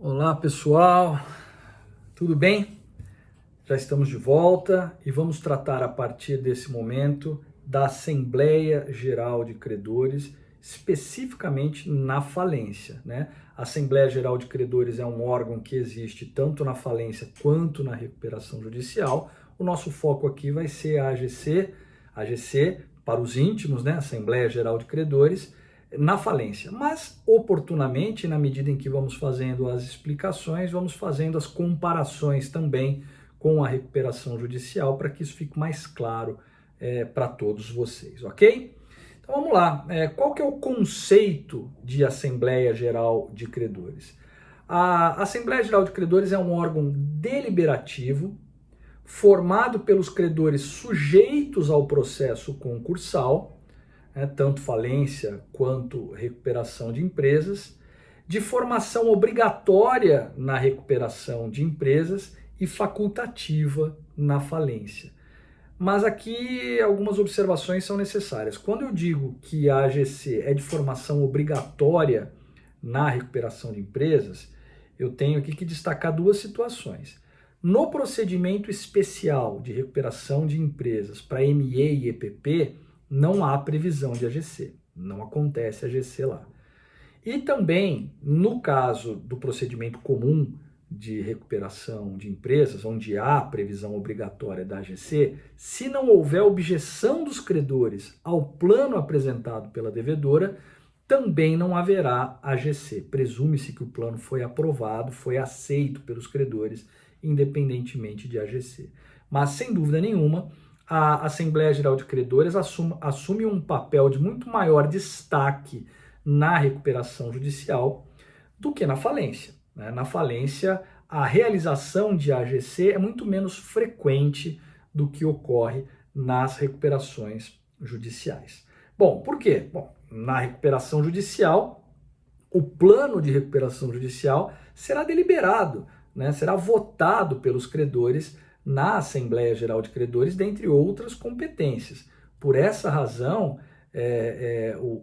Olá pessoal, tudo bem? Já estamos de volta e vamos tratar a partir desse momento da Assembleia Geral de Credores, especificamente na falência, né? A Assembleia Geral de Credores é um órgão que existe tanto na falência quanto na recuperação judicial. O nosso foco aqui vai ser a AGC para os íntimos, né? Assembleia Geral de Credores, na falência, mas oportunamente, na medida em que vamos fazendo as explicações, vamos fazendo as comparações também com a recuperação judicial para que isso fique mais claro para todos vocês, ok? Então vamos lá, qual que é o conceito de Assembleia Geral de Credores? A Assembleia Geral de Credores é um órgão deliberativo formado pelos credores sujeitos ao processo concursal, tanto falência quanto recuperação de empresas, de formação obrigatória na recuperação de empresas e facultativa na falência. Mas aqui algumas observações são necessárias. Quando eu digo que a AGC é de formação obrigatória na recuperação de empresas, eu tenho aqui que destacar duas situações. No procedimento especial de recuperação de empresas para ME e EPP, não há previsão de AGC, não acontece AGC lá. E também, no caso do procedimento comum de recuperação de empresas, onde há previsão obrigatória da AGC, se não houver objeção dos credores ao plano apresentado pela devedora, também não haverá AGC. Presume-se que o plano foi aprovado, foi aceito pelos credores, independentemente de AGC. Mas, sem dúvida nenhuma, a Assembleia Geral de Credores assume um papel de muito maior destaque na recuperação judicial do que na falência. Na falência, a realização de AGC é muito menos frequente do que ocorre nas recuperações judiciais. Bom, por quê? Bom, na recuperação judicial, o plano de recuperação judicial será deliberado, será votado pelos credores na Assembleia Geral de Credores, dentre outras competências. Por essa razão,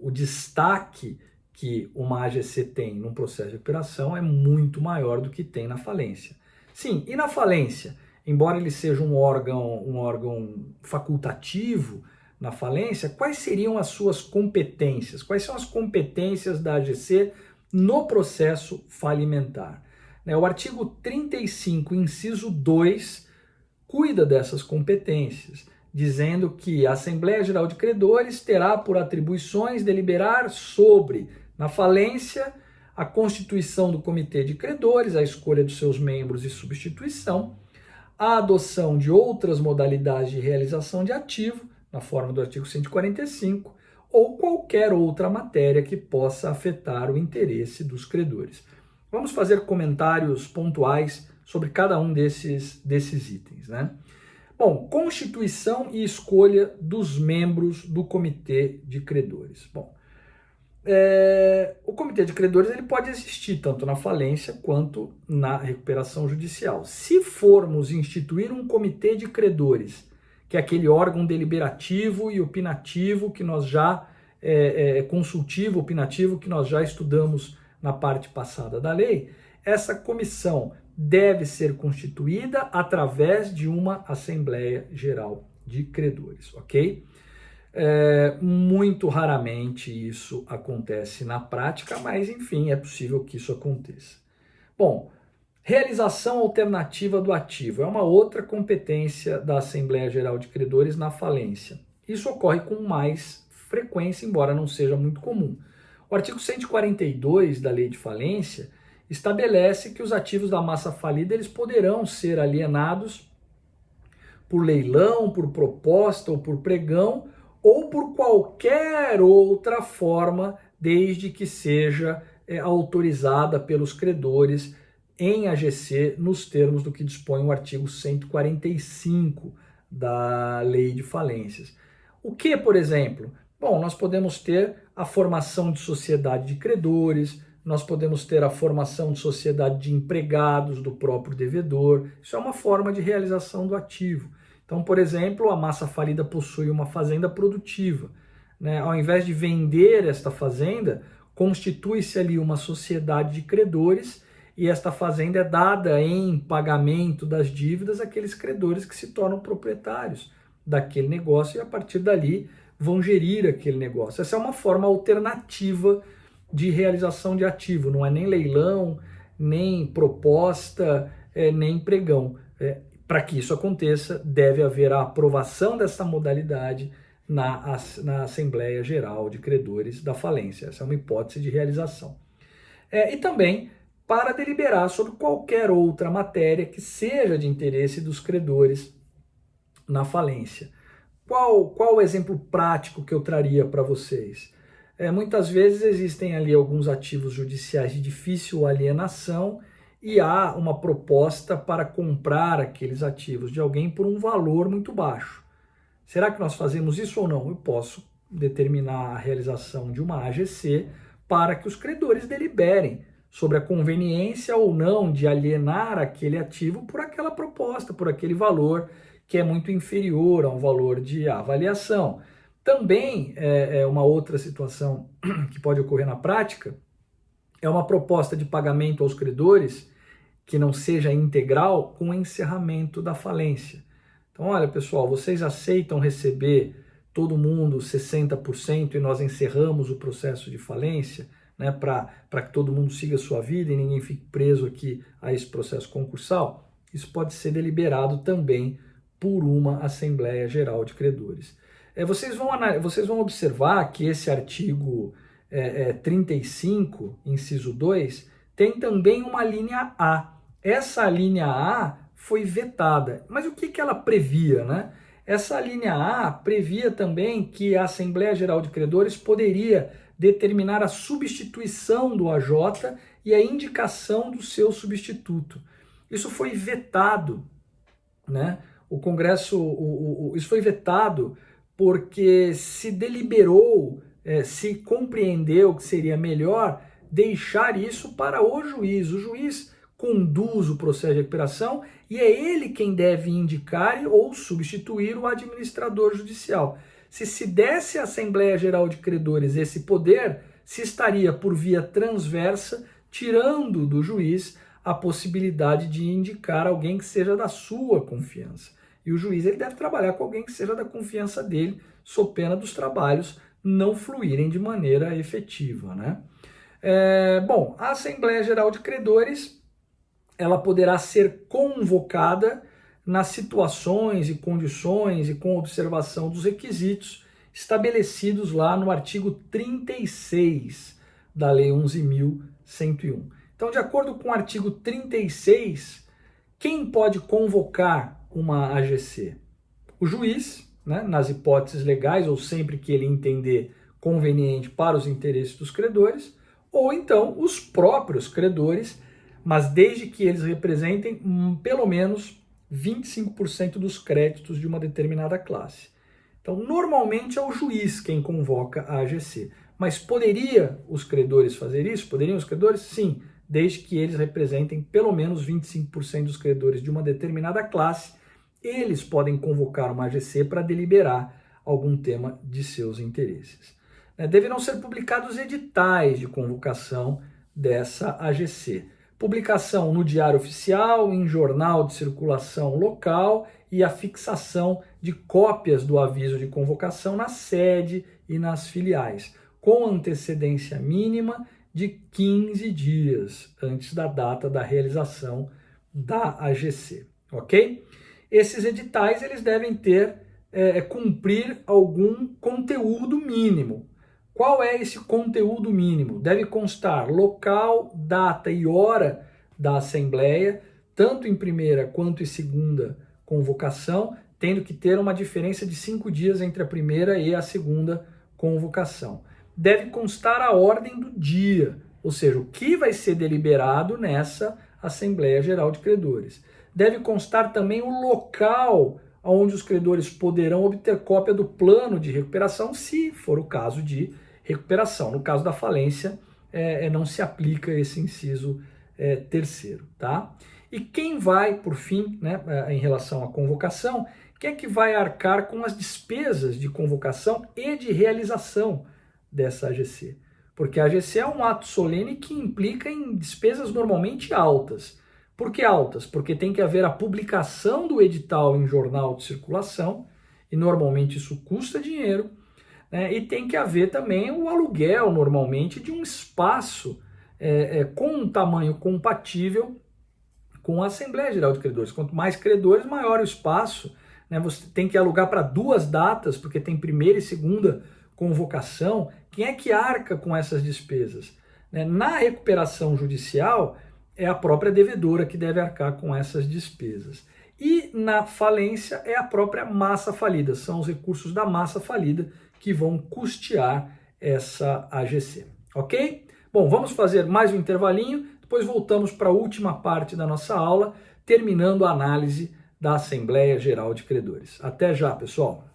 o destaque que uma AGC tem num processo de recuperação é muito maior do que tem na falência. Sim, e na falência, embora ele seja um órgão facultativo na falência, quais seriam as suas competências? Quais são as competências da AGC no processo falimentar? O artigo 35, inciso 2, cuida dessas competências, dizendo que a Assembleia Geral de Credores terá por atribuições deliberar sobre, na falência, a constituição do Comitê de Credores, a escolha dos seus membros e substituição, a adoção de outras modalidades de realização de ativo, na forma do artigo 145, ou qualquer outra matéria que possa afetar o interesse dos credores. Vamos fazer comentários pontuais sobre cada um desses itens, Bom, constituição e escolha dos membros do Comitê de Credores. Bom, o Comitê de Credores ele pode existir tanto na falência quanto na recuperação judicial. Se formos instituir um Comitê de Credores, que é aquele órgão deliberativo e opinativo que nós já, consultivo, opinativo, que nós já estudamos na parte passada da lei, essa comissão deve ser constituída através de uma Assembleia Geral de Credores, ok? Muito raramente isso acontece na prática, mas enfim, é possível que isso aconteça. Bom, realização alternativa do ativo é uma outra competência da Assembleia Geral de Credores na falência. Isso ocorre com mais frequência, embora não seja muito comum. O artigo 142 da Lei de Falência estabelece que os ativos da massa falida eles poderão ser alienados por leilão, por proposta ou por pregão ou por qualquer outra forma, desde que seja autorizada pelos credores em AGC nos termos do que dispõe o artigo 145 da Lei de Falências. O que, por exemplo? Bom, nós podemos ter a formação de sociedade de credores, nós podemos ter a formação de sociedade de empregados do próprio devedor. Isso é uma forma de realização do ativo. Então, por exemplo, a massa falida possui uma fazenda produtiva. Ao invés de vender esta fazenda, constitui-se ali uma sociedade de credores e esta fazenda é dada em pagamento das dívidas àqueles credores que se tornam proprietários daquele negócio e a partir dali vão gerir aquele negócio. Essa é uma forma alternativa de realização de ativo, não é nem leilão, nem proposta, nem pregão. Para que isso aconteça, deve haver a aprovação dessa modalidade na Assembleia Geral de Credores da falência. Essa é uma hipótese de realização. E também para deliberar sobre qualquer outra matéria que seja de interesse dos credores na falência. Qual o exemplo prático que eu traria para vocês? Muitas vezes existem ali alguns ativos judiciais de difícil alienação e há uma proposta para comprar aqueles ativos de alguém por um valor muito baixo. Será que nós fazemos isso ou não? Eu posso determinar a realização de uma AGC para que os credores deliberem sobre a conveniência ou não de alienar aquele ativo por aquela proposta, por aquele valor que é muito inferior a um valor de avaliação. Também uma outra situação que pode ocorrer na prática é uma proposta de pagamento aos credores que não seja integral com o encerramento da falência. Então, olha pessoal, vocês aceitam receber todo mundo 60% e nós encerramos o processo de falência, né, para que todo mundo siga a sua vida e ninguém fique preso aqui a esse processo concursal? Isso pode ser deliberado também por uma Assembleia Geral de Credores. Vocês vão observar que esse artigo 35, inciso 2, tem também uma linha A. Essa linha A foi vetada. Mas o que ela previa, né? Essa linha A previa também que a Assembleia Geral de Credores poderia determinar a substituição do AJ e a indicação do seu substituto. Isso foi vetado, né? O Congresso, isso foi vetado porque se deliberou, se compreendeu que seria melhor deixar isso para o juiz. O juiz conduz o processo de recuperação e é ele quem deve indicar ou substituir o administrador judicial. Se desse à Assembleia Geral de Credores esse poder, se estaria por via transversa tirando do juiz a possibilidade de indicar alguém que seja da sua confiança. E o juiz ele deve trabalhar com alguém que seja da confiança dele, sob pena dos trabalhos não fluírem de maneira efetiva, né? Bom, a Assembleia Geral de Credores ela poderá ser convocada nas situações e condições e com observação dos requisitos estabelecidos lá no artigo 36 da Lei 11.101. Então, de acordo com o artigo 36, quem pode convocar uma AGC? O juiz, né, nas hipóteses legais, ou sempre que ele entender conveniente para os interesses dos credores, ou então os próprios credores, mas desde que eles representem pelo menos 25% dos créditos de uma determinada classe. Então, normalmente é o juiz quem convoca a AGC. Mas poderia os credores fazer isso? Poderiam os credores? Sim, desde que eles representem pelo menos 25% dos credores de uma determinada classe, eles podem convocar uma AGC para deliberar algum tema de seus interesses. Deverão ser publicados editais de convocação dessa AGC. Publicação no Diário Oficial, em jornal de circulação local e a fixação de cópias do aviso de convocação na sede e nas filiais, com antecedência mínima de 15 dias antes da data da realização da AGC, ok? Esses editais eles devem cumprir algum conteúdo mínimo. Qual é esse conteúdo mínimo? Deve constar local, data e hora da Assembleia, tanto em primeira quanto em segunda convocação, tendo que ter uma diferença de 5 dias entre a primeira e a segunda convocação. Deve constar a ordem do dia, ou seja, o que vai ser deliberado nessa Assembleia Geral de Credores. Deve constar também o local onde os credores poderão obter cópia do plano de recuperação, se for o caso de recuperação. No caso da falência, não se aplica esse inciso terceiro, tá? E quem vai, por fim, né, em relação à convocação, quem é que vai arcar com as despesas de convocação e de realização dessa AGC? porque a AGC é um ato solene que implica em despesas normalmente altas. Por que altas? Porque tem que haver a publicação do edital em jornal de circulação, e normalmente isso custa dinheiro, né? E tem que haver também o aluguel, normalmente, de um espaço com um tamanho compatível com a Assembleia Geral de Credores. Quanto mais credores, maior o espaço, né? Você tem que alugar para 2 datas, porque tem primeira e segunda convocação. Quem é que arca com essas despesas? Né? Na recuperação judicial, é a própria devedora que deve arcar com essas despesas. E na falência é a própria massa falida, são os recursos da massa falida que vão custear essa AGC, ok? Bom, vamos fazer mais um intervalinho, depois voltamos para a última parte da nossa aula, terminando a análise da Assembleia Geral de Credores. Até já, pessoal!